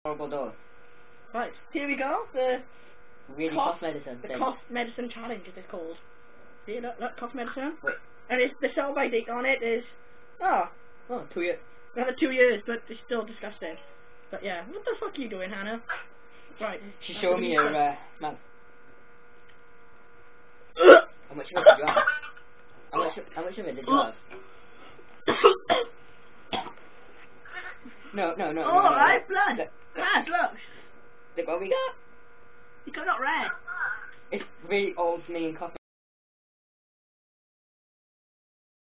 Horrible dose. Right, here we go. The Really cough medicine. The cough medicine challenge it is called. See that cough medicine? Wait. And it's the sell by date on it is 2 years. another 2 years, but it's still disgusting. But yeah, what the fuck are you doing, Hannah? Right. She's showing me her mouth. How much of it did you have? How much of it did you have? No. Oh, right, blood. Guys, look. Look what we got. You got red. It's really old me and coffee.